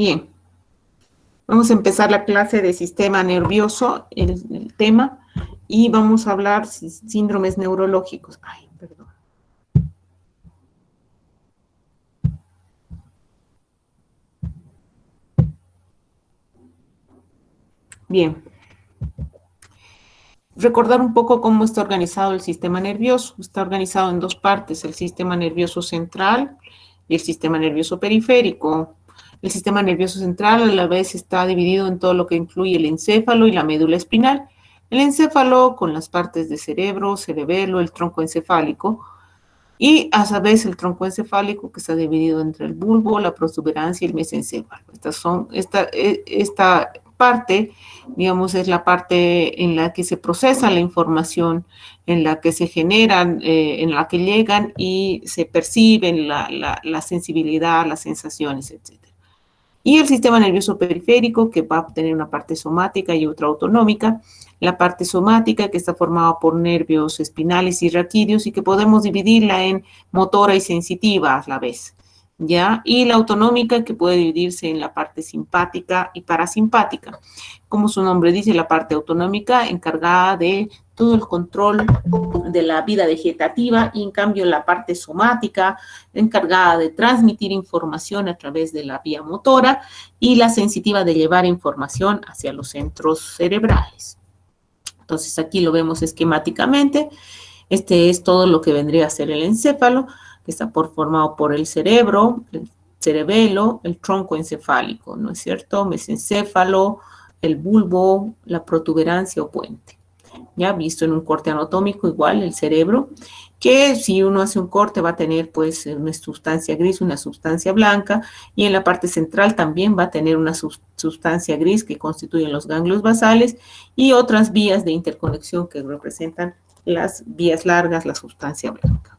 Bien, vamos a empezar la clase de sistema nervioso, el tema, y vamos a hablar síndromes neurológicos. Ay, perdón. Bien. Recordar un poco cómo está organizado el sistema nervioso. Está organizado en dos partes, el sistema nervioso central y el sistema nervioso periférico. El sistema nervioso central a la vez está dividido en todo lo que incluye el encéfalo y la médula espinal. El encéfalo con las partes de cerebro, cerebelo, el tronco encefálico, y a su vez el tronco encefálico que está dividido entre el bulbo, la protuberancia y el mesencéfalo. Esta parte, digamos, es la parte en la que se procesa la información, en la que se generan, en la que llegan y se perciben la sensibilidad, las sensaciones, etc. Y el sistema nervioso periférico, que va a tener una parte somática y otra autonómica. La parte somática, que está formada por nervios espinales y raquídeos y que podemos dividirla en motora y sensitiva a la vez, ¿ya? Y la autonómica, que puede dividirse en la parte simpática y parasimpática. Como su nombre dice, la parte autonómica encargada de todo el control de la vida vegetativa, y en cambio la parte somática encargada de transmitir información a través de la vía motora, y la sensitiva de llevar información hacia los centros cerebrales. Entonces aquí lo vemos esquemáticamente. Este es todo lo que vendría a ser el encéfalo, que está formado por el cerebro, el cerebelo, el tronco encefálico, ¿no es cierto? Mesencéfalo, el bulbo, la protuberancia o puente. Ya visto en un corte anatómico, igual el cerebro, que si uno hace un corte va a tener pues una sustancia gris, una sustancia blanca, y en la parte central también va a tener una sustancia gris que constituyen los ganglios basales y otras vías de interconexión que representan las vías largas, la sustancia blanca.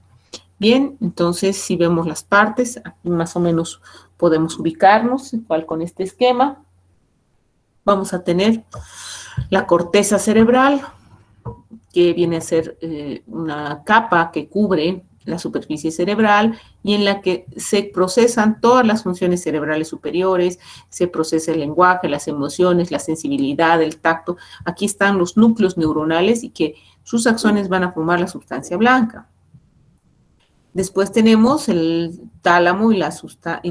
Bien, entonces si vemos las partes, aquí más o menos podemos ubicarnos, igual con este esquema. Vamos a tener la corteza cerebral, que viene a ser una capa que cubre la superficie cerebral y en la que se procesan todas las funciones cerebrales superiores, se procesa el lenguaje, las emociones, la sensibilidad, el tacto. Aquí están los núcleos neuronales y que sus axones van a formar la sustancia blanca. Después tenemos el tálamo y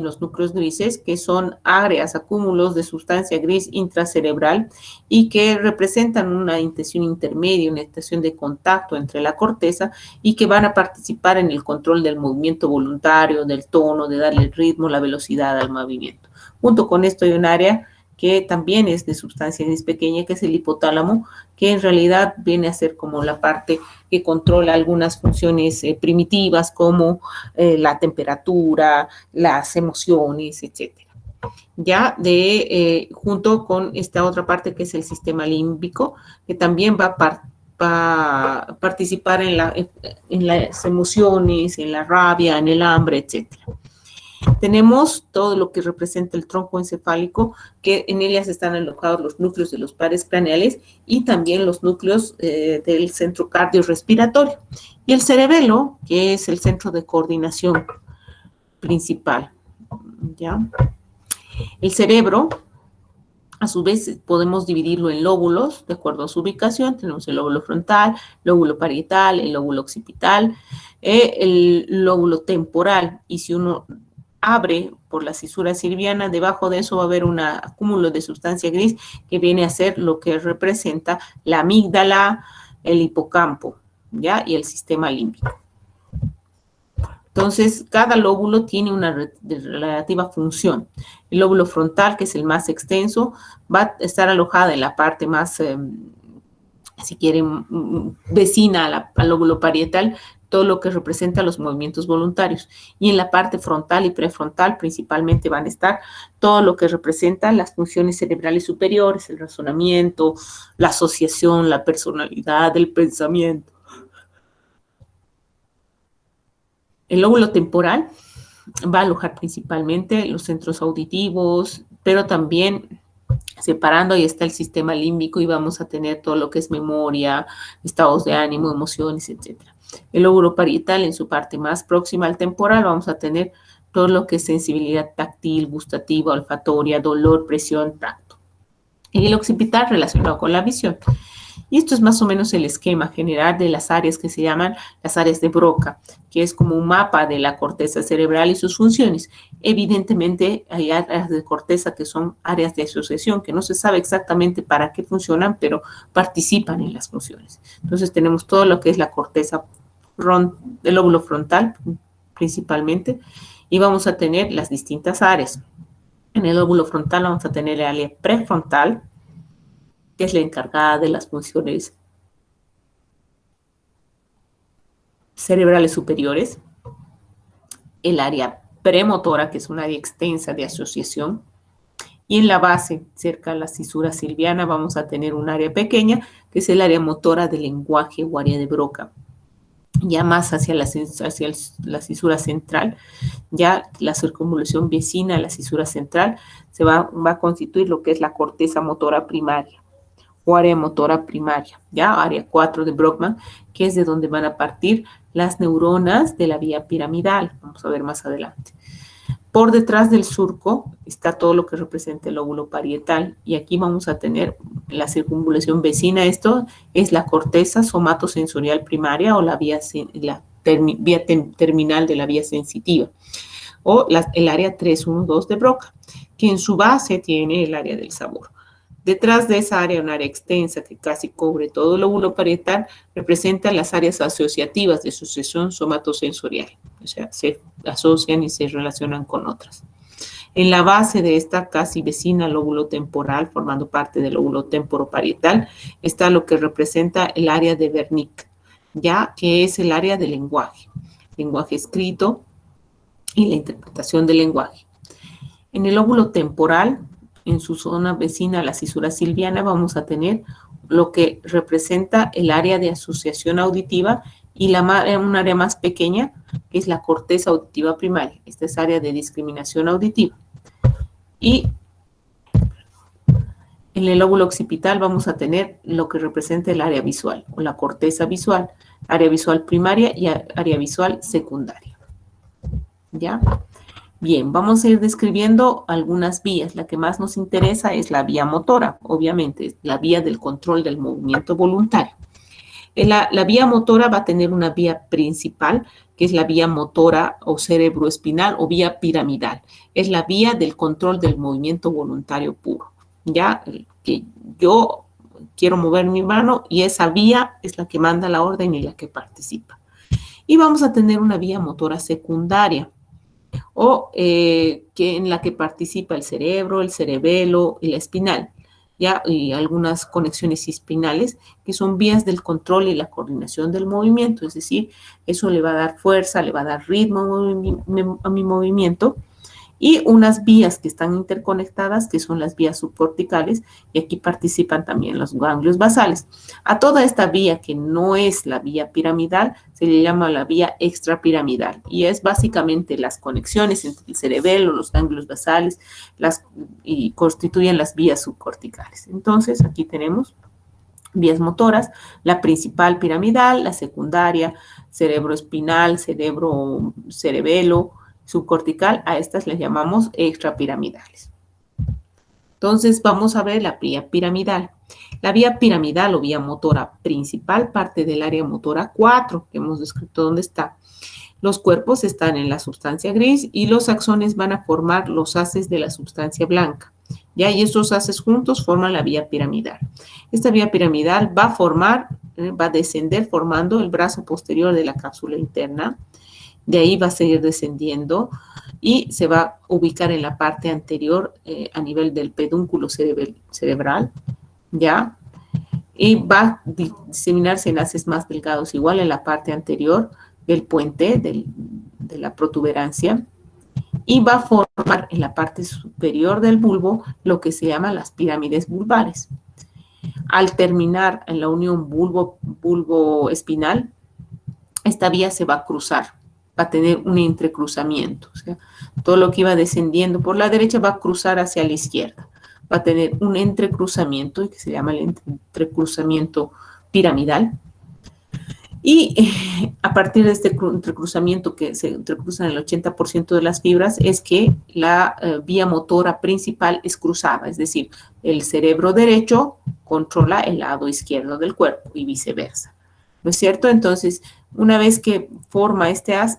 los núcleos grises, que son áreas, acúmulos de sustancia gris intracerebral y que representan una intención intermedia, una estación de contacto entre la corteza y que van a participar en el control del movimiento voluntario, del tono, de darle el ritmo, la velocidad al movimiento. Junto con esto hay un área que también es de sustancia gris pequeña, que es el hipotálamo, que en realidad viene a ser como la parte que controla algunas funciones primitivas como la temperatura, las emociones, etc. Ya junto con esta otra parte que es el sistema límbico, que también va a participar en las emociones, en la rabia, en el hambre, etc. Tenemos todo lo que representa el tronco encefálico, que en ellas están alojados los núcleos de los pares craneales y también los núcleos del centro cardiorrespiratorio. Y el cerebelo, que es el centro de coordinación principal, ¿ya? El cerebro, a su vez, podemos dividirlo en lóbulos, de acuerdo a su ubicación. Tenemos el lóbulo frontal, lóbulo parietal, el lóbulo occipital, el lóbulo temporal. Y si uno abre por la cisura sirviana, debajo de eso va a haber un acúmulo de sustancia gris que viene a ser lo que representa la amígdala, el hipocampo, ¿ya? Y el sistema límbico. Entonces, cada lóbulo tiene una relativa función. El lóbulo frontal, que es el más extenso, va a estar alojada en la parte más, si quieren, vecina al lóbulo parietal, todo lo que representa los movimientos voluntarios. Y en la parte frontal y prefrontal principalmente van a estar todo lo que representa las funciones cerebrales superiores, el razonamiento, la asociación, la personalidad, el pensamiento. El lóbulo temporal va a alojar principalmente los centros auditivos, pero también separando, ahí está el sistema límbico y vamos a tener todo lo que es memoria, estados de ánimo, emociones, etc. El lóbulo parietal, en su parte más próxima al temporal, vamos a tener todo lo que es sensibilidad táctil, gustativa, olfatoria, dolor, presión, tacto. Y el occipital relacionado con la visión. Y esto es más o menos el esquema general de las áreas que se llaman las áreas de Broca, que es como un mapa de la corteza cerebral y sus funciones. Evidentemente hay áreas de corteza que son áreas de asociación, que no se sabe exactamente para qué funcionan, pero participan en las funciones. Entonces tenemos todo lo que es la corteza del lóbulo frontal, principalmente, y vamos a tener las distintas áreas. En el lóbulo frontal vamos a tener el área prefrontal, que es la encargada de las funciones cerebrales superiores, el área premotora, que es un área extensa de asociación, y en la base, cerca de la cisura silviana, vamos a tener un área pequeña, que es el área motora del lenguaje o área de Broca. Ya más hacia la cisura central, ya la circunvolución vecina a la cisura central se va a constituir lo que es la corteza motora primaria o área motora primaria, ya área 4 de Brockman, que es de donde van a partir las neuronas de la vía piramidal. Vamos a ver más adelante. Por detrás del surco está todo lo que representa el lóbulo parietal y aquí vamos a tener la circunvalación vecina. Esto es la corteza somatosensorial primaria o la vía terminal de la vía sensitiva o el área 312 de Broca, que en su base tiene el área del sabor. Detrás de esa área, un área extensa que casi cubre todo el lóbulo parietal, representa las áreas asociativas de asociación somatosensorial. O sea, se asocian y se relacionan con otras. En la base de esta casi vecina lóbulo temporal, formando parte del lóbulo temporoparietal, está lo que representa el área de Wernicke, ya que es el área del lenguaje escrito y la interpretación del lenguaje. En el lóbulo temporal, en su zona vecina a la cisura silviana, vamos a tener lo que representa el área de asociación auditiva y un área más pequeña, que es la corteza auditiva primaria. Esta es área de discriminación auditiva. Y en el lóbulo occipital vamos a tener lo que representa el área visual o la corteza visual, área visual primaria y área visual secundaria. ¿Ya? Bien, vamos a ir describiendo algunas vías. La que más nos interesa es la vía motora, obviamente, es la vía del control del movimiento voluntario. La vía motora va a tener una vía principal, que es la vía motora o cerebroespinal o vía piramidal. Es la vía del control del movimiento voluntario puro. Ya que yo quiero mover mi mano y esa vía es la que manda la orden y la que participa. Y vamos a tener una vía motora secundaria, o en la que participa el cerebro, el cerebelo y la espinal, ¿ya? Y algunas conexiones espinales que son vías del control y la coordinación del movimiento, es decir, eso le va a dar fuerza, le va a dar ritmo a mi movimiento, y unas vías que están interconectadas, que son las vías subcorticales, y aquí participan también los ganglios basales. A toda esta vía, que no es la vía piramidal, se le llama la vía extrapiramidal, y es básicamente las conexiones entre el cerebelo, los ganglios basales, y constituyen las vías subcorticales. Entonces, aquí tenemos vías motoras, la principal piramidal, la secundaria, cerebroespinal, cerebelo, subcortical, a estas les llamamos extrapiramidales. Entonces, vamos a ver la vía piramidal. La vía piramidal o vía motora principal parte del área motora 4, que hemos descrito dónde está. Los cuerpos están en la sustancia gris y los axones van a formar los haces de la sustancia blanca. ¿Ya? Y estos haces juntos forman la vía piramidal. Esta vía piramidal va a descender formando el brazo posterior de la cápsula interna. De ahí va a seguir descendiendo y se va a ubicar en la parte anterior a nivel del pedúnculo cerebral, ¿ya? Y va a diseminarse en haces más delgados, igual en la parte anterior del puente de la protuberancia, y va a formar en la parte superior del bulbo lo que se llama las pirámides vulvares. Al terminar en la unión bulbo-espinal, esta vía se va a cruzar, va a tener un entrecruzamiento. O sea, todo lo que iba descendiendo por la derecha va a cruzar hacia la izquierda. Va a tener un entrecruzamiento, que se llama el entrecruzamiento piramidal. Y a partir de este entrecruzamiento que se entrecruzan el 80% de las fibras es que la vía motora principal es cruzada, es decir, el cerebro derecho controla el lado izquierdo del cuerpo y viceversa. ¿No es cierto? Entonces, una vez que forma este haz,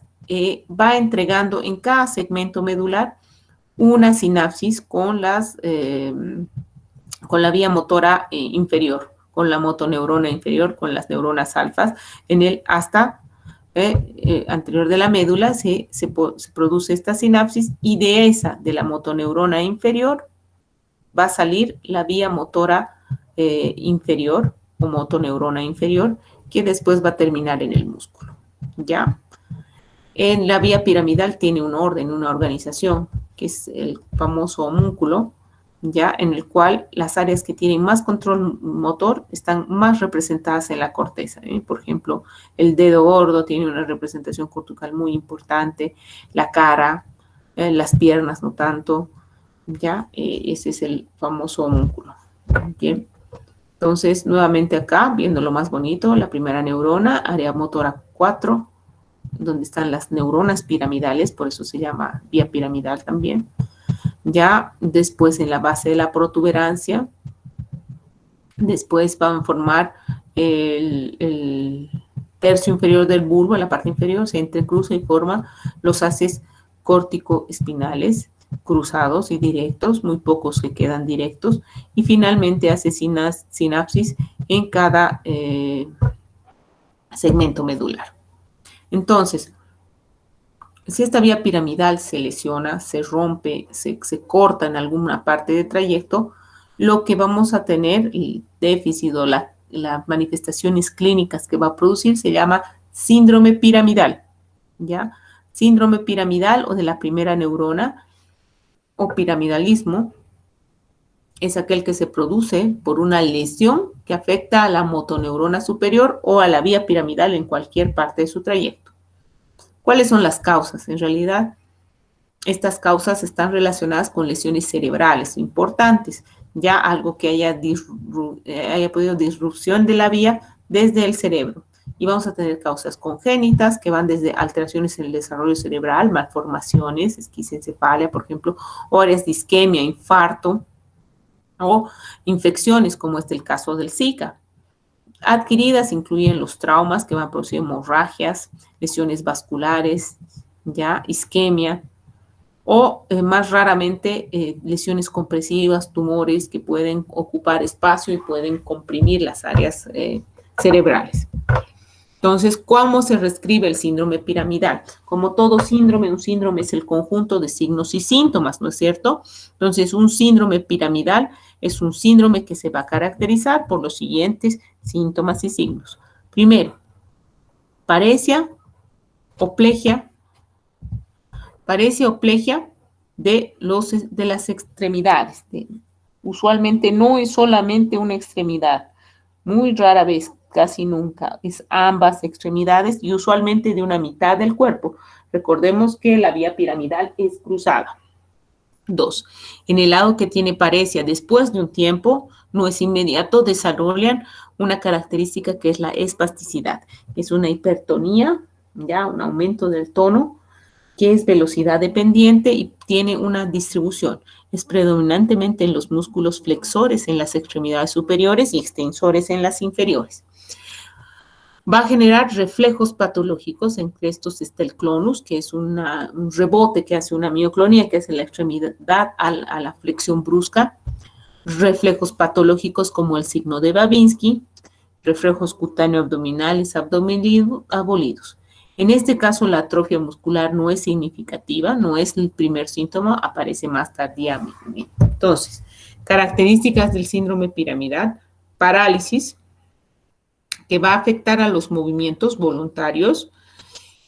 va entregando en cada segmento medular una sinapsis con con la vía motora inferior, con la motoneurona inferior, con las neuronas alfas, en el hasta anterior de la médula se produce esta sinapsis y de esa, de la motoneurona inferior, va a salir la vía motora inferior o motoneurona inferior, que después va a terminar en el músculo. ¿Ya? En la vía piramidal tiene un orden, una organización, que es el famoso homúnculo, ya en el cual las áreas que tienen más control motor están más representadas en la corteza. Por ejemplo, el dedo gordo tiene una representación cortical muy importante, la cara, las piernas no tanto, ya ese es el famoso homúnculo. Bien. Entonces, nuevamente acá, viendo lo más bonito, la primera neurona, área motora 4, donde están las neuronas piramidales, por eso se llama vía piramidal también. Ya después en la base de la protuberancia, después van a formar el tercio inferior del bulbo, en la parte inferior, se entrecruza y forma los haces córtico-espinales cruzados y directos, muy pocos que quedan directos, y finalmente hace sinapsis en cada segmento medular. Entonces, si esta vía piramidal se lesiona, se rompe, se corta en alguna parte del trayecto, lo que vamos a tener, el déficit o las manifestaciones clínicas que va a producir se llama síndrome piramidal, ¿ya? Síndrome piramidal o de la primera neurona o piramidalismo es aquel que se produce por una lesión que afecta a la motoneurona superior o a la vía piramidal en cualquier parte de su trayecto. ¿Cuáles son las causas? En realidad, estas causas están relacionadas con lesiones cerebrales importantes, ya algo que haya podido disrupción de la vía desde el cerebro. Y vamos a tener causas congénitas que van desde alteraciones en el desarrollo cerebral, malformaciones, esquistocefalia, por ejemplo, o áreas de isquemia, infarto, o infecciones, como es el caso del Zika. Adquiridas incluyen los traumas que van a producir hemorragias, lesiones vasculares, ya, isquemia, o más raramente lesiones compresivas, tumores que pueden ocupar espacio y pueden comprimir las áreas cerebrales. Entonces, ¿cómo se reescribe el síndrome piramidal? Como todo síndrome, un síndrome es el conjunto de signos y síntomas, ¿no es cierto? Entonces, un síndrome piramidal es un síndrome que se va a caracterizar por los siguientes síntomas y signos. Primero, paresia o plegia de las extremidades. Usualmente no es solamente una extremidad, muy rara vez, casi nunca, es ambas extremidades y usualmente de una mitad del cuerpo. Recordemos que la vía piramidal es cruzada. 2. En el lado que tiene paresia, después de un tiempo, no es inmediato, desarrollan una característica que es la espasticidad. Es una hipertonía, ya un aumento del tono, que es velocidad dependiente y tiene una distribución. Es predominantemente en los músculos flexores en las extremidades superiores y extensores en las inferiores. Va a generar reflejos patológicos, entre estos está el clonus, que es un rebote que hace una mioclonía, que hace la extremidad a la flexión brusca. Reflejos patológicos como el signo de Babinski, reflejos cutáneo abdominales abolidos. En este caso, la atrofia muscular no es significativa, no es el primer síntoma, aparece más tardíamente. Entonces, características del síndrome piramidal: parálisis, que va a afectar a los movimientos voluntarios,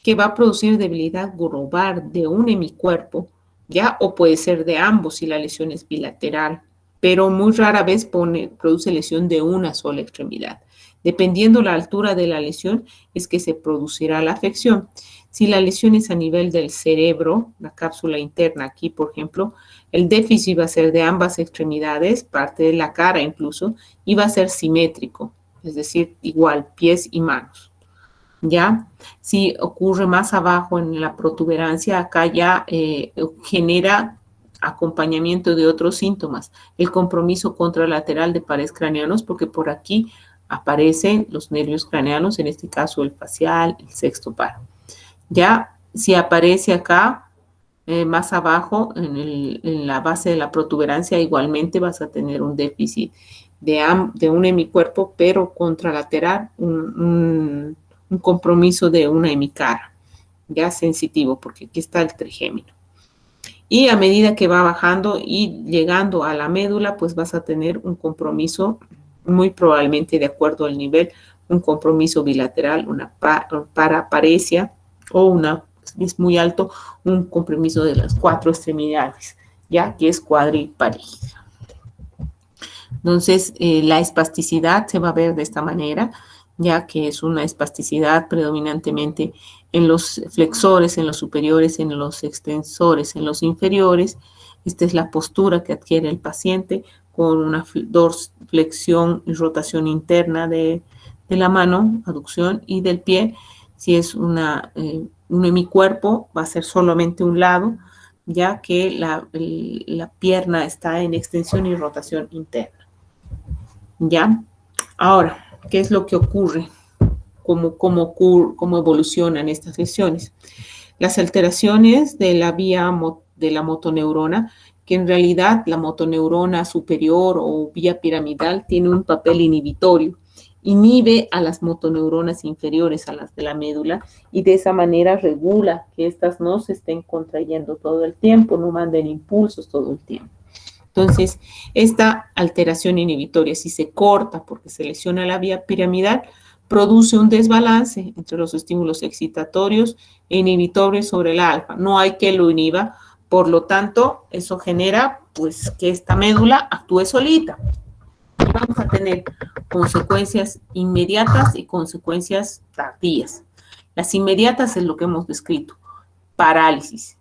que va a producir debilidad global de un hemicuerpo, ¿ya? O puede ser de ambos si la lesión es bilateral, pero muy rara vez produce lesión de una sola extremidad. Dependiendo la altura de la lesión, es que se producirá la afección. Si la lesión es a nivel del cerebro, la cápsula interna aquí, por ejemplo, el déficit va a ser de ambas extremidades, parte de la cara incluso, y va a ser simétrico, es decir, igual, pies y manos. ¿ya? Si ocurre más abajo en la protuberancia, acá ya genera acompañamiento de otros síntomas. El compromiso contralateral de pares craneanos, porque por aquí aparecen los nervios craneanos, en este caso el facial, el sexto paro. Ya si aparece acá, más abajo, en la base de la protuberancia, igualmente vas a tener un déficit de un hemicuerpo, pero contralateral, un compromiso de una hemicara, ya sensitivo, porque aquí está el trigémino. Y a medida que va bajando y llegando a la médula, pues vas a tener un compromiso, muy probablemente de acuerdo al nivel, un compromiso bilateral, una paraparesia o una, es muy alto, un compromiso de las 4 extremidades, ya que es cuadriparesia. Entonces, la espasticidad se va a ver de esta manera, ya que es una espasticidad predominantemente en los flexores, en los superiores, en los extensores, en los inferiores. Esta es la postura que adquiere el paciente con una dorsiflexión y rotación interna de la mano, aducción, y del pie. Si es un hemicuerpo, va a ser solamente un lado, ya que la pierna está en extensión y rotación interna. ¿Ya? Ahora, ¿qué es lo que ocurre? ¿Cómo evolucionan estas lesiones? Las alteraciones de la vía de la motoneurona, que en realidad la motoneurona superior o vía piramidal tiene un papel inhibitorio, inhibe a las motoneuronas inferiores, a las de la médula, y de esa manera regula que éstas no se estén contrayendo todo el tiempo, no manden impulsos todo el tiempo. Entonces, esta alteración inhibitoria, si se corta porque se lesiona la vía piramidal, produce un desbalance entre los estímulos excitatorios e inhibitorios sobre el alfa. No hay que lo inhiba, por lo tanto, eso genera pues que esta médula actúe solita. Y vamos a tener consecuencias inmediatas y consecuencias tardías. Las inmediatas es lo que hemos descrito. Parálisis.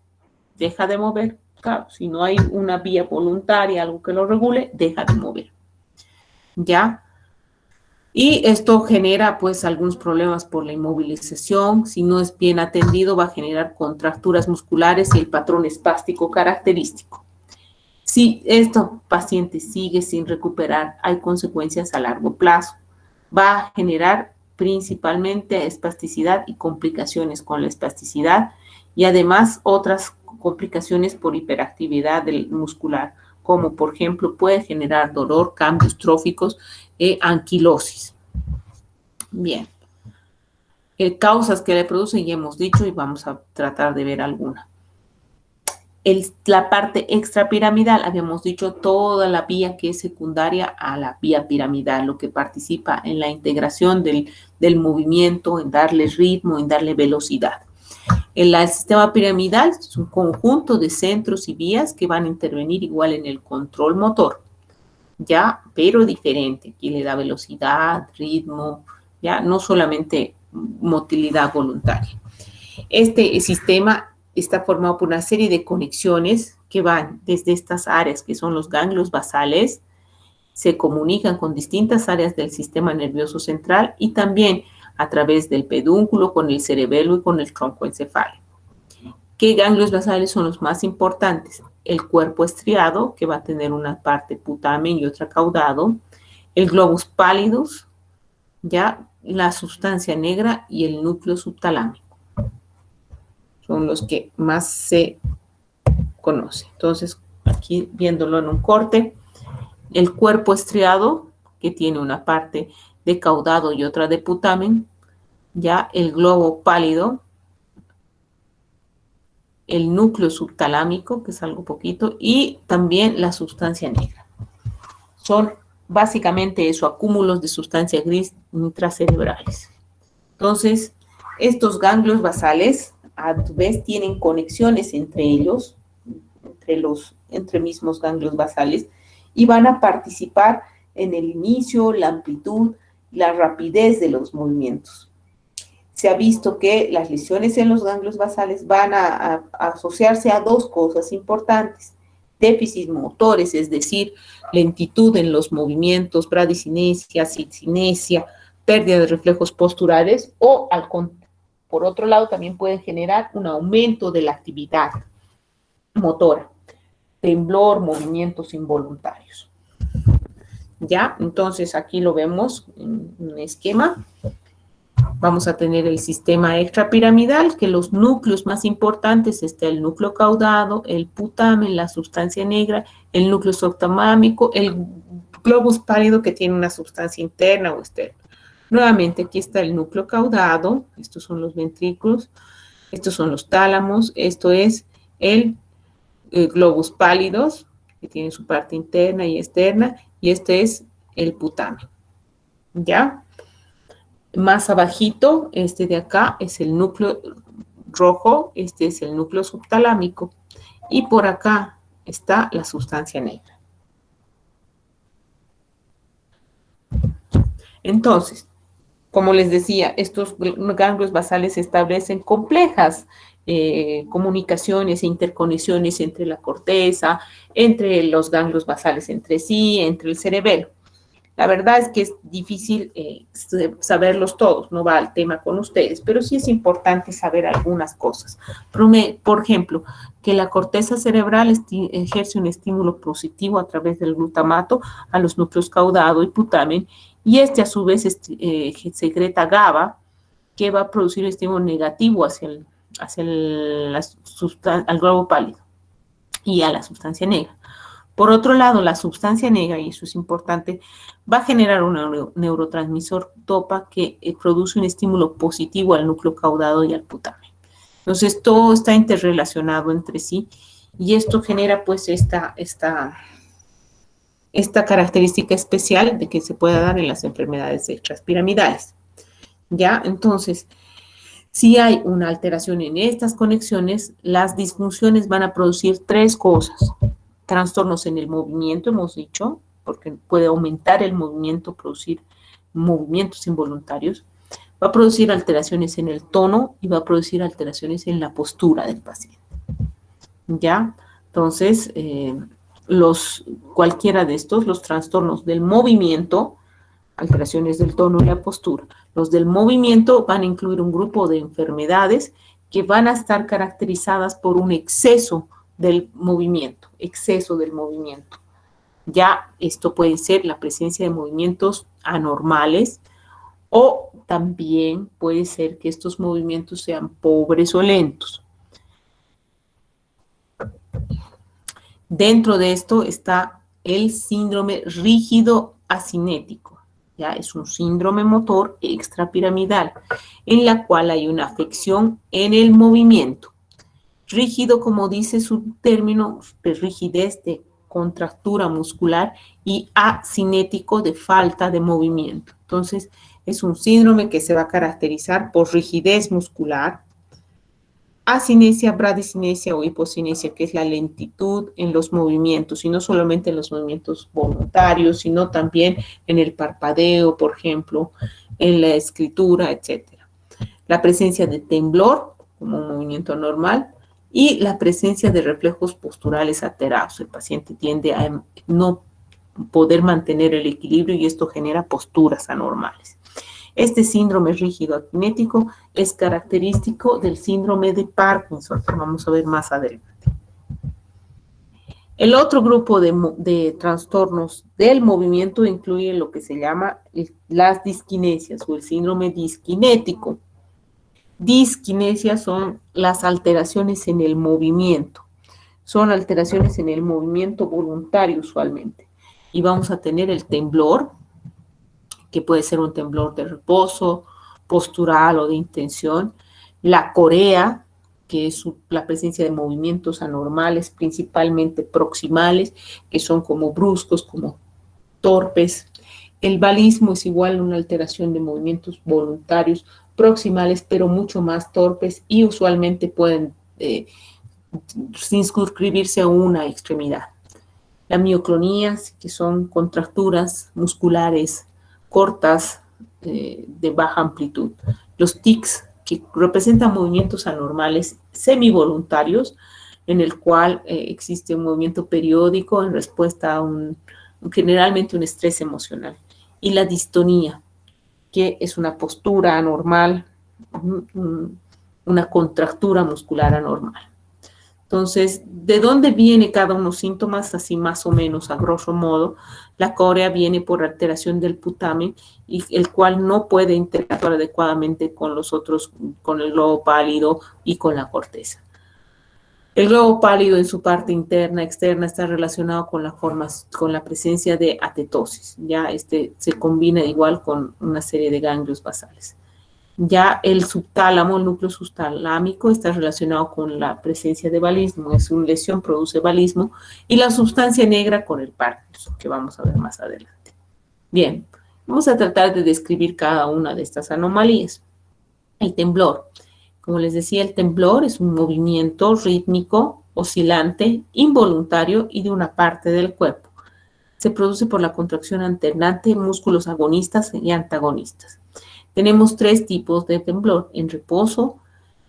Deja de mover. Claro, si no hay una vía voluntaria, algo que lo regule, deja de mover. ¿Ya? Y esto genera pues algunos problemas por la inmovilización. Si no es bien atendido, va a generar contracturas musculares y el patrón espástico característico. Si este paciente sigue sin recuperar, hay consecuencias a largo plazo. Va a generar principalmente espasticidad y complicaciones con la espasticidad y además otras complicaciones por hiperactividad del muscular, como por ejemplo puede generar dolor, cambios tróficos e anquilosis. Bien. Causas que le producen ya hemos dicho y vamos a tratar de ver alguna. La parte extrapiramidal, habíamos dicho toda la vía que es secundaria a la vía piramidal, lo que participa en la integración del movimiento, en darle ritmo, en darle velocidad. El sistema piramidal es un conjunto de centros y vías que van a intervenir igual en el control motor, ya, pero diferente. Aquí le da velocidad, ritmo, ya, no solamente motilidad voluntaria. Este sistema está formado por una serie de conexiones que van desde estas áreas que son los ganglios basales, se comunican con distintas áreas del sistema nervioso central y también a través del pedúnculo con el cerebelo y con el tronco encefálico. ¿Qué ganglios basales son los más importantes? El cuerpo estriado, que va a tener una parte putamen y otra caudado, el globus pallidus, ya la sustancia negra y el núcleo subtalámico. Son los que más se conocen. Entonces, aquí viéndolo en un corte, el cuerpo estriado, que tiene una parte de caudado y otra de putamen, ya el globo pálido, el núcleo subtalámico, que es algo poquito, y también la sustancia negra. Son básicamente eso, acúmulos de sustancia gris intracerebrales. Entonces, estos ganglios basales, a su vez, tienen conexiones entre ellos, entre mismos ganglios basales, y van a participar en el inicio, la amplitud, la rapidez de los movimientos. Se ha visto que las lesiones en los ganglios basales van a asociarse a dos cosas importantes: déficits motores, es decir, lentitud en los movimientos, bradicinesia, cicinesia, pérdida de reflejos posturales o, por otro lado, también pueden generar un aumento de la actividad motora, temblor, movimientos involuntarios. ¿Ya? Entonces, aquí lo vemos en un esquema. Vamos a tener el sistema extrapiramidal, que los núcleos más importantes está el núcleo caudado, el putamen, la sustancia negra, el núcleo subtamámico, el globus pálido que tiene una sustancia interna o externa. Nuevamente, aquí está el núcleo caudado, estos son los ventrículos, estos son los tálamos, esto es el globus pálidos, que tiene su parte interna y externa, y este es el putamen. ¿Ya? Más abajito, este de acá es el núcleo rojo, este es el núcleo subtalámico, y por acá está la sustancia negra. Entonces, como les decía, estos ganglios basales establecen complejas comunicaciones e interconexiones entre la corteza, entre los ganglios basales entre sí, entre el cerebelo. La verdad es que es difícil saberlos todos, no va al tema con ustedes, pero sí es importante saber algunas cosas. Por ejemplo, que la corteza cerebral ejerce un estímulo positivo a través del glutamato a los núcleos caudado y putamen, y este a su vez secreta GABA, que va a producir un estímulo negativo al globo pálido y a la sustancia negra. Por otro lado, la sustancia negra, y eso es importante, va a generar un neurotransmisor DOPA que produce un estímulo positivo al núcleo caudado y al putamen. Entonces, todo está interrelacionado entre sí y esto genera pues esta característica especial de que se pueda dar en las enfermedades extrapiramidales. ¿Ya? Entonces, si hay una alteración en estas conexiones, las disfunciones van a producir tres cosas. Trastornos en el movimiento, hemos dicho, porque puede aumentar el movimiento, producir movimientos involuntarios. Va a producir alteraciones en el tono y va a producir alteraciones en la postura del paciente. ¿Ya? Entonces, cualquiera de estos, los trastornos del movimiento, alteraciones del tono y la postura, los del movimiento van a incluir un grupo de enfermedades que van a estar caracterizadas por un exceso del movimiento, Ya esto puede ser la presencia de movimientos anormales o también puede ser que estos movimientos sean pobres o lentos. Dentro de esto está el síndrome rígido asinético. ¿Ya? Es un síndrome motor extrapiramidal en la cual hay una afección en el movimiento. Rígido, como dice su término, de rigidez, de contractura muscular, y asinético, de falta de movimiento. Entonces, es un síndrome que se va a caracterizar por rigidez muscular, asinesia, bradicinesia o hipocinesia, que es la lentitud en los movimientos, y no solamente en los movimientos voluntarios, sino también en el parpadeo, por ejemplo, en la escritura, etc. La presencia de temblor, como un movimiento normal, y la presencia de reflejos posturales alterados. El paciente tiende a no poder mantener el equilibrio y esto genera posturas anormales. Este síndrome rígido akinético es característico del síndrome de Parkinson, que vamos a ver más adelante. El otro grupo de trastornos del movimiento incluye lo que se llama las disquinesias o el síndrome disquinético. Disquinesia son las alteraciones en el movimiento. Son alteraciones en el movimiento voluntario usualmente. Y vamos a tener el temblor, que puede ser un temblor de reposo, postural o de intención. La corea, que es la presencia de movimientos anormales, principalmente proximales, que son como bruscos, como torpes. El valismo es igual a una alteración de movimientos voluntarios proximales, pero mucho más torpes y usualmente pueden circunscribirse a una extremidad. La mioclonía, que son contracturas musculares cortas de baja amplitud. Los tics, que representan movimientos anormales semivoluntarios, en el cual existe un movimiento periódico en respuesta a generalmente un estrés emocional. Y la distonía, que es una postura anormal, una contractura muscular anormal. Entonces, ¿de dónde viene cada uno de los síntomas? Así más o menos, a grosso modo, la corea viene por alteración del putamen, y el cual no puede interactuar adecuadamente con los otros, con el globo pálido y con la corteza. El globo pálido en su parte interna, externa, está relacionado con con la presencia de atetosis. Ya se combina igual con una serie de ganglios basales. Ya el subtálamo, el núcleo subtalámico, está relacionado con la presencia de balismo. Es una lesión, produce balismo. Y la sustancia negra con el Parkinson, que vamos a ver más adelante. Bien, vamos a tratar de describir cada una de estas anomalías. El temblor. Como les decía, el temblor es un movimiento rítmico, oscilante, involuntario y de una parte del cuerpo. Se produce por la contracción alternante de músculos agonistas y antagonistas. Tenemos tres tipos de temblor: en reposo,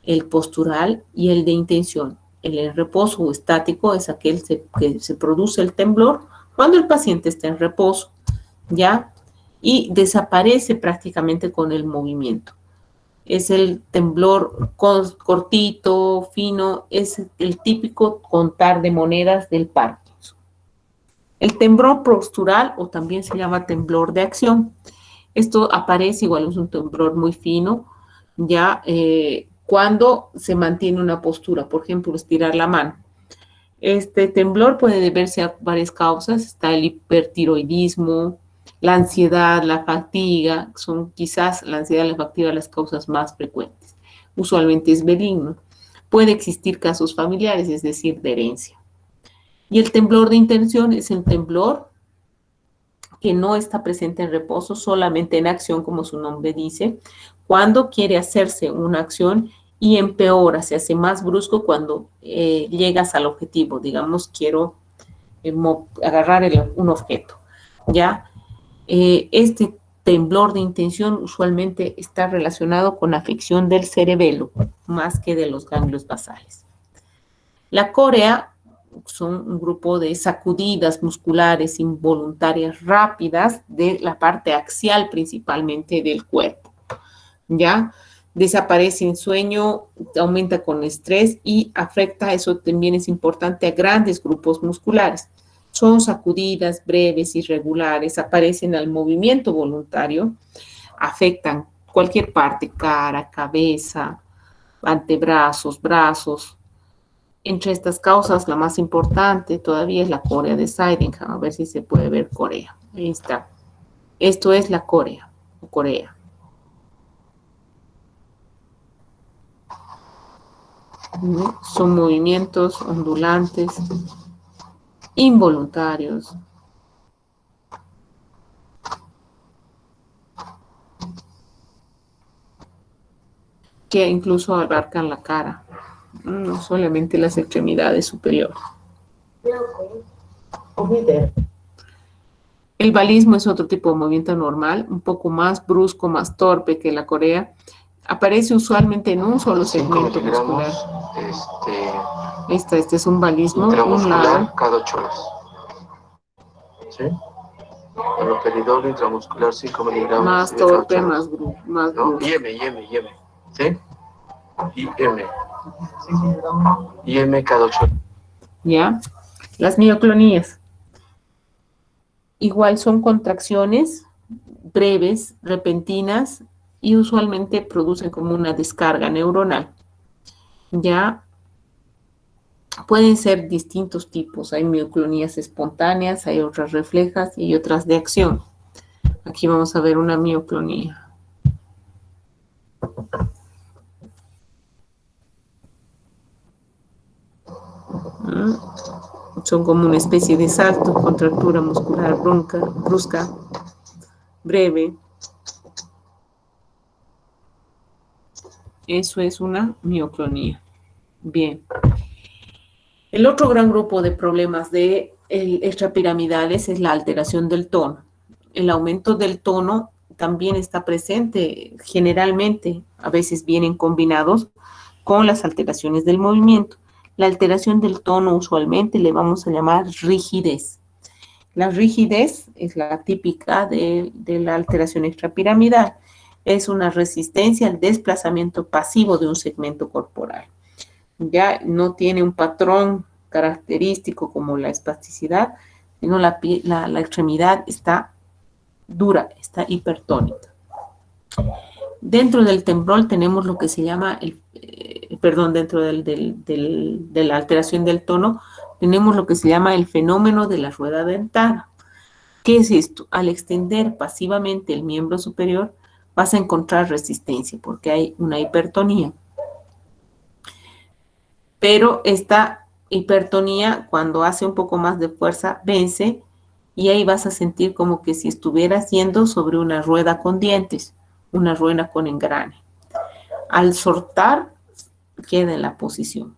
el postural y el de intención. El en reposo o estático es aquel que se produce el temblor cuando el paciente está en reposo, ¿ya? Y desaparece prácticamente con el movimiento. Es el temblor cortito, fino, es el típico contar de monedas del Parkinson. El temblor postural, o también se llama temblor de acción. Esto aparece igual, es un temblor muy fino, ya cuando se mantiene una postura, por ejemplo, estirar la mano. Este temblor puede deberse a varias causas: está el hipertiroidismo, la ansiedad, la fatiga. Son quizás la ansiedad y la fatiga las causas más frecuentes. Usualmente es benigno. Puede existir casos familiares, es decir, de herencia. Y el temblor de intención es el temblor que no está presente en reposo, solamente en acción, como su nombre dice, cuando quiere hacerse una acción y empeora, se hace más brusco cuando llegas al objetivo. Digamos, quiero agarrar un objeto, ¿ya? Este temblor de intención usualmente está relacionado con afección del cerebelo, más que de los ganglios basales. La corea son un grupo de sacudidas musculares involuntarias rápidas de la parte axial principalmente del cuerpo, ¿ya? Desaparece en sueño, aumenta con estrés y afecta, eso también es importante, a grandes grupos musculares. Son sacudidas breves, irregulares, aparecen al movimiento voluntario, afectan cualquier parte: cara, cabeza, antebrazos, brazos. Entre estas causas, la más importante todavía es la corea de Sydenham. A ver si se puede ver corea. Ahí está. Esto es la corea, o corea. Son movimientos ondulantes, involuntarios. Que incluso abarcan la cara, no solamente las extremidades superiores. El balismo es otro tipo de movimiento normal, un poco más brusco, más torpe que la corea. Aparece usualmente en un solo segmento muscular. Este es un balismo, un lado. Cada 8 horas. ¿Sí? Haloperidol intramuscular 5 miligramos. Más torpe, más brusco. ¿No? IM. ¿Sí? IM cada 8 horas. ¿Ya? Las mioclonías. Igual son contracciones breves, repentinas, y usualmente producen como una descarga neuronal. Ya pueden ser distintos tipos. Hay mioclonías espontáneas, hay otras reflejas y otras de acción. Aquí vamos a ver una mioclonía. Son como una especie de salto, contractura muscular brusca, breve. Eso es una mioclonía. Bien. El otro gran grupo de problemas extrapiramidales es la alteración del tono. El aumento del tono también está presente generalmente, a veces vienen combinados con las alteraciones del movimiento. La alteración del tono usualmente le vamos a llamar rigidez. La rigidez es la típica de la alteración extrapiramidal. es una resistencia al desplazamiento pasivo de un segmento corporal. Ya no tiene un patrón característico como la espasticidad, sino la extremidad está dura, está hipertónica. Dentro del temblor tenemos lo que se llama, dentro de la alteración del tono, tenemos lo que se llama el fenómeno de la rueda dentada. ¿Qué es esto? Al extender pasivamente el miembro superior, vas a encontrar resistencia porque hay una hipertonía. Pero esta hipertonía, cuando hace un poco más de fuerza, vence y ahí vas a sentir como que si estuvieras yendo sobre una rueda con dientes, una rueda con engrane. Al soltar, queda en la posición.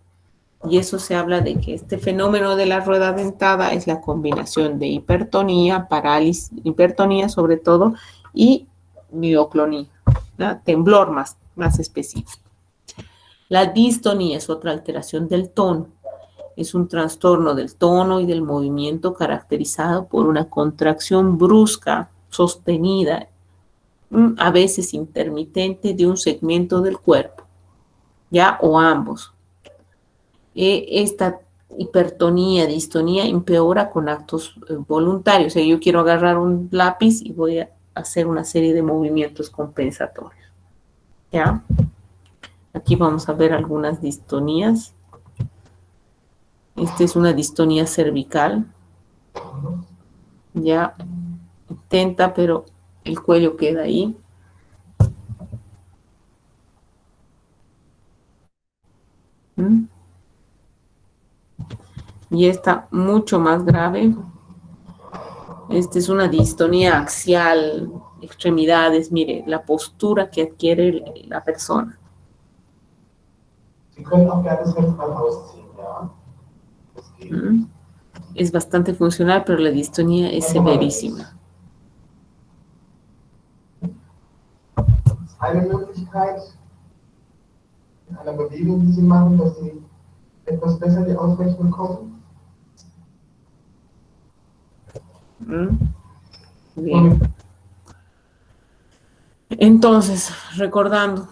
Y eso se habla de que este fenómeno de la rueda dentada es la combinación de hipertonía, parálisis, hipertonía sobre todo, y mioclonía, ¿no? Temblor más específico. La distonía es otra alteración del tono. Es un trastorno del tono y del movimiento caracterizado por una contracción brusca, sostenida, a veces intermitente de un segmento del cuerpo, ¿ya? O ambos. Esta hipertonía, distonía empeora con actos voluntarios. O sea, yo quiero agarrar un lápiz y voy a hacer una serie de movimientos compensatorios, ¿ya? Aquí vamos a ver algunas distonías. Esta es una distonía cervical. Ya intenta, pero el cuello queda ahí. Y esta mucho más grave. Esta es una distonía axial, extremidades. Mire, la postura que adquiere la persona. Es bastante funcional, pero la distonía es severísima. Eine Möglichkeit, in einer Bewegung, die Sie machen, dass Sie etwas besser die Ausrichtung bekommen? Bien. Entonces, recordando,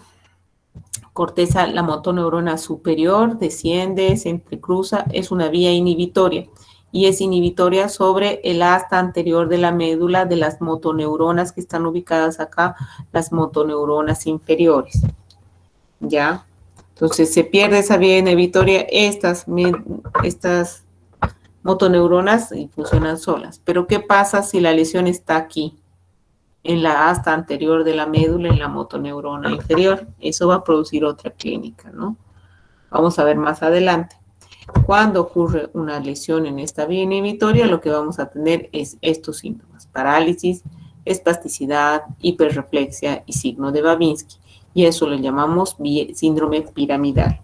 corteza, la motoneurona superior, desciende, se entrecruza, es una vía inhibitoria y es inhibitoria sobre el asta anterior de la médula de las motoneuronas que están ubicadas acá, las motoneuronas inferiores. ¿Ya? Entonces se pierde esa vía inhibitoria, estas motoneuronas y funcionan solas. Pero ¿qué pasa si la lesión está aquí? En la asta anterior de la médula, en la motoneurona inferior. Eso va a producir otra clínica, ¿no? Vamos a ver más adelante. Cuando ocurre una lesión en esta vía inhibitoria, lo que vamos a tener es estos síntomas: parálisis, espasticidad, hiperreflexia y signo de Babinski. Y eso lo llamamos síndrome piramidal.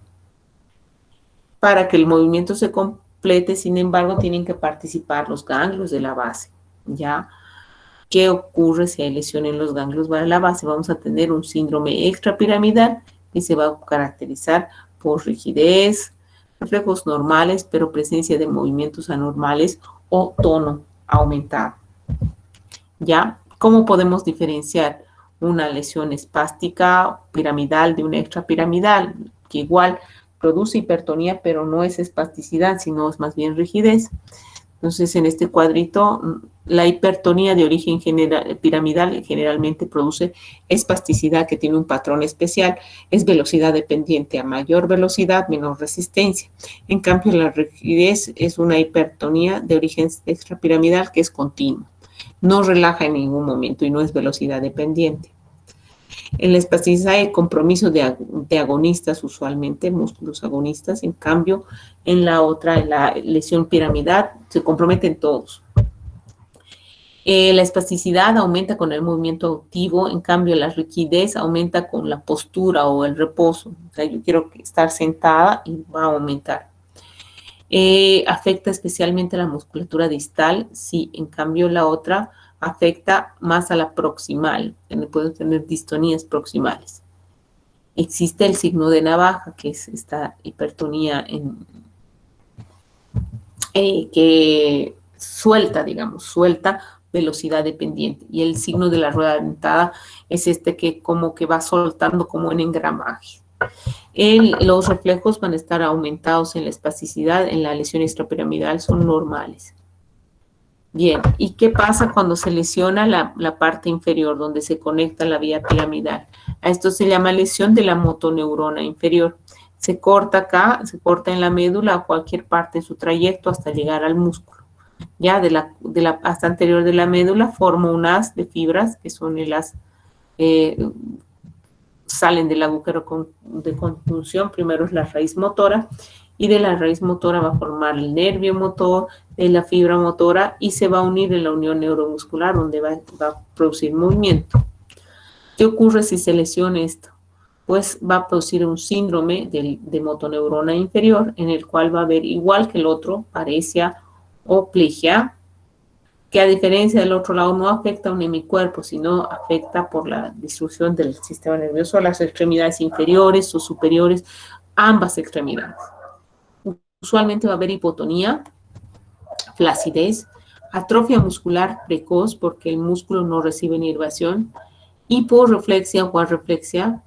Para que el movimiento se complete, sin embargo, tienen que participar los ganglios de la base, ¿ya? ¿Qué ocurre si hay lesión en los ganglios de la base? Vamos a tener un síndrome extrapiramidal que se va a caracterizar por rigidez, reflejos normales, pero presencia de movimientos anormales o tono aumentado. ¿Ya? ¿Cómo podemos diferenciar una lesión espástica piramidal de una extrapiramidal? Que igual produce hipertonía, pero no es espasticidad, sino es más bien rigidez. Entonces, en este cuadrito, la hipertonía de origen piramidal generalmente produce espasticidad que tiene un patrón especial, es velocidad dependiente, a mayor velocidad, menor resistencia. En cambio, la rigidez es una hipertonía de origen extrapiramidal que es continua, no relaja en ningún momento y no es velocidad dependiente. En la espasticidad hay compromiso de agonistas usualmente, músculos agonistas. En cambio, en la otra, en la lesión piramidal, se comprometen todos. La espasticidad aumenta con el movimiento activo, en cambio la rigidez aumenta con la postura o el reposo. O sea, yo quiero estar sentada y va a aumentar. Afecta especialmente a la musculatura distal, sí, en cambio la otra afecta más a la proximal, pueden tener distonías proximales. Existe el signo de navaja, que es esta hipertonía que suelta velocidad dependiente. Y el signo de la rueda dentada es este que como que va soltando como en engramaje. Los reflejos van a estar aumentados en la espasticidad, en la lesión extrapiramidal son normales. Bien, ¿y qué pasa cuando se lesiona la parte inferior, donde se conecta la vía piramidal? A esto se llama lesión de la motoneurona inferior. Se corta acá, se corta en la médula a cualquier parte de su trayecto hasta llegar al músculo. Ya de la hasta anterior de la médula forma un haz de fibras, que son el haz, salen del agujero de conjunción. Primero es la raíz motora, y de la raíz motora va a formar el nervio motor, de la fibra motora, y se va a unir en la unión neuromuscular, donde va a producir movimiento. ¿Qué ocurre si se lesiona esto? Pues va a producir un síndrome de motoneurona inferior, en el cual va a haber, igual que el otro, paresia o plegia, que a diferencia del otro lado no afecta a un hemicuerpo, sino afecta por la disrupción del sistema nervioso a las extremidades inferiores o superiores, ambas extremidades. Usualmente va a haber hipotonía, flacidez, atrofia muscular precoz porque el músculo no recibe inervación, hiporreflexia o arreflexia,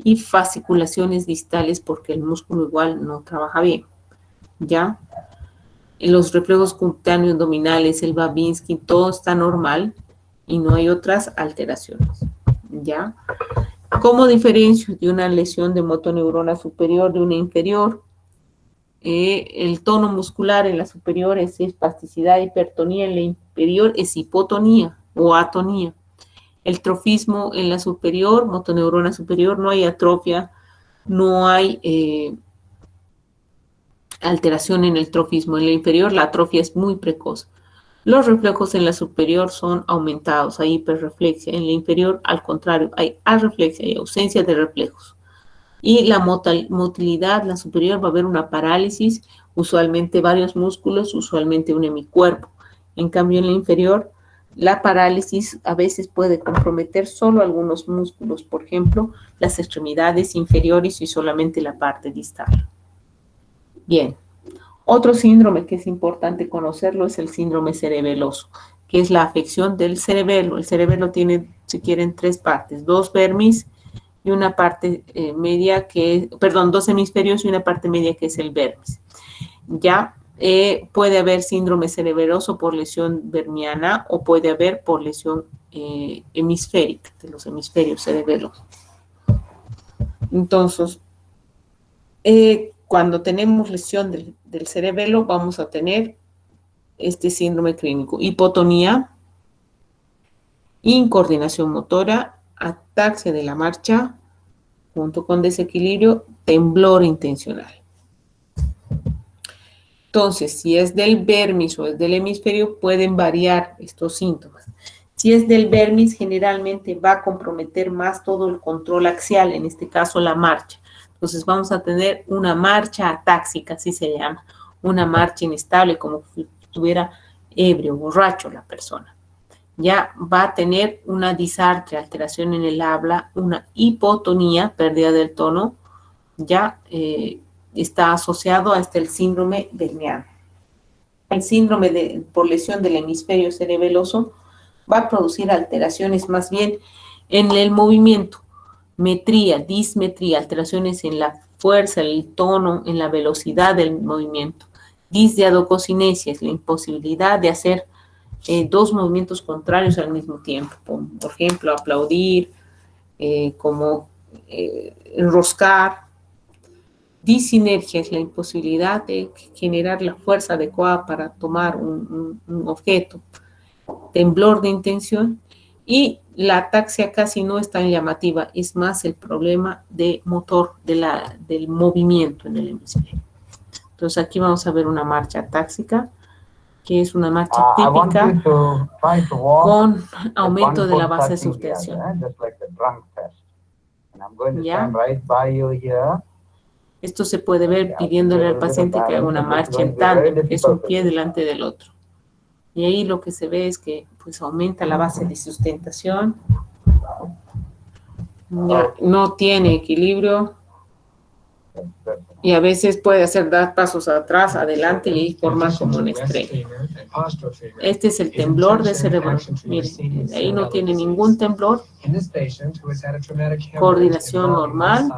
y fasciculaciones distales porque el músculo igual no trabaja bien. ¿Ya? Los reflejos cutáneos abdominales, el Babinski, todo está normal y no hay otras alteraciones. ¿Ya? ¿Cómo diferencio de una lesión de motoneurona superior de una inferior? El tono muscular en la superior es espasticidad, hipertonía, en la inferior es hipotonía o atonía. El trofismo en la superior, motoneurona superior, no hay atrofia, no hay alteración en el trofismo. En la inferior la atrofia es muy precoz. Los reflejos en la superior son aumentados, hay hiperreflexia. En la inferior, al contrario, hay arreflexia, hay ausencia de reflejos. Y la motilidad, la superior, va a haber una parálisis, usualmente varios músculos, usualmente un hemicuerpo. En cambio, en la inferior, la parálisis a veces puede comprometer solo algunos músculos, por ejemplo, las extremidades inferiores y solamente la parte distal. Bien, otro síndrome que es importante conocerlo es el síndrome cerebeloso, que es la afección del cerebelo. El cerebelo tiene, si quieren, tres partes, dos vermis y una parte media dos hemisferios y una parte media que es el vermis. Ya puede haber síndrome cerebeloso por lesión vermiana o puede haber por lesión hemisférica, de los hemisferios cerebelos. Entonces, cuando tenemos lesión del cerebelo, vamos a tener este síndrome clínico: hipotonía, incoordinación motora, ataxia de la marcha, junto con desequilibrio, temblor intencional. Entonces, si es del vermis o es del hemisferio, pueden variar estos síntomas. Si es del vermis, generalmente va a comprometer más todo el control axial, en este caso la marcha. Entonces vamos a tener una marcha atáxica, así se llama, una marcha inestable, como si estuviera ebrio, borracho la persona. Ya va a tener una disartria, alteración en el habla, una hipotonía, pérdida del tono, ya está asociado hasta el síndrome vermiano. El síndrome por lesión del hemisferio cerebeloso va a producir alteraciones más bien en el movimiento, metría, dismetría, alteraciones en la fuerza, el tono, en la velocidad del movimiento. Disdiadococinesia es la imposibilidad de hacer dos movimientos contrarios al mismo tiempo, por ejemplo, aplaudir, enroscar. Disinergia es la imposibilidad de generar la fuerza adecuada para tomar un objeto. Temblor de intención, y la ataxia casi no es tan llamativa, es más el problema de motor, del movimiento en el hemisferio. Entonces aquí vamos a ver una marcha atáxica, que es una marcha típica con aumento de la base de sustentación. ¿Ya? Esto se puede ver pidiéndole al paciente que haga una marcha en tándem, que es un pie delante del otro. Y ahí lo que se ve es que pues aumenta la base de sustentación, ya no tiene equilibrio, Y a veces puede hacer dar pasos atrás, adelante y formar como una estrella. Este es el temblor de cerebro. Miren, ahí no tiene ningún temblor. Coordinación normal.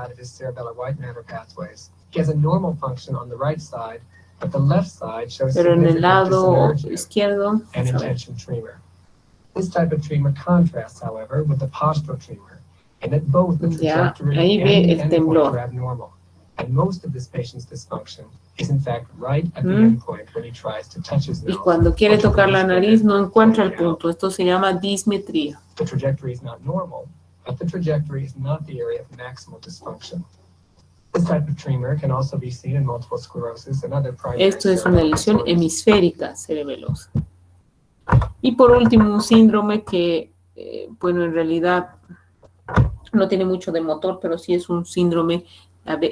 Pero en el lado izquierdo, ya, ahí ve el temblor. Y cuando quiere tocar la nariz no encuentra el punto. Esto se llama dismetría. Esto es una lesión hemisférica cerebelosa. Y por último, un síndrome que, bueno, en realidad no tiene mucho de motor, pero sí es un síndrome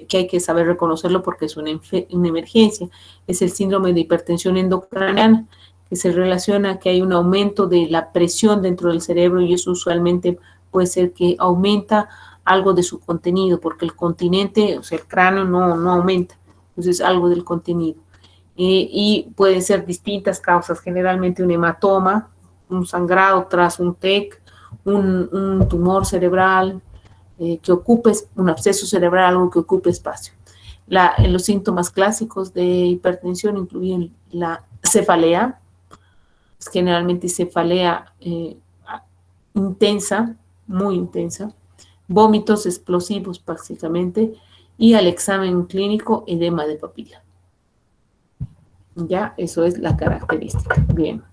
que hay que saber reconocerlo porque es una emergencia. Es el síndrome de hipertensión endocraniana, que se relaciona a que hay un aumento de la presión dentro del cerebro y eso usualmente puede ser que aumenta algo de su contenido, porque el continente, o sea, el cráneo no aumenta, entonces algo del contenido. Y pueden ser distintas causas, generalmente un hematoma, un sangrado tras un TEC, un tumor cerebral, que ocupe un absceso cerebral, algo que ocupe espacio. Los síntomas clásicos de hipertensión incluyen la cefalea, generalmente cefalea intensa, muy intensa, vómitos explosivos básicamente, y al examen clínico edema de papila. Ya, eso es la característica. Bien.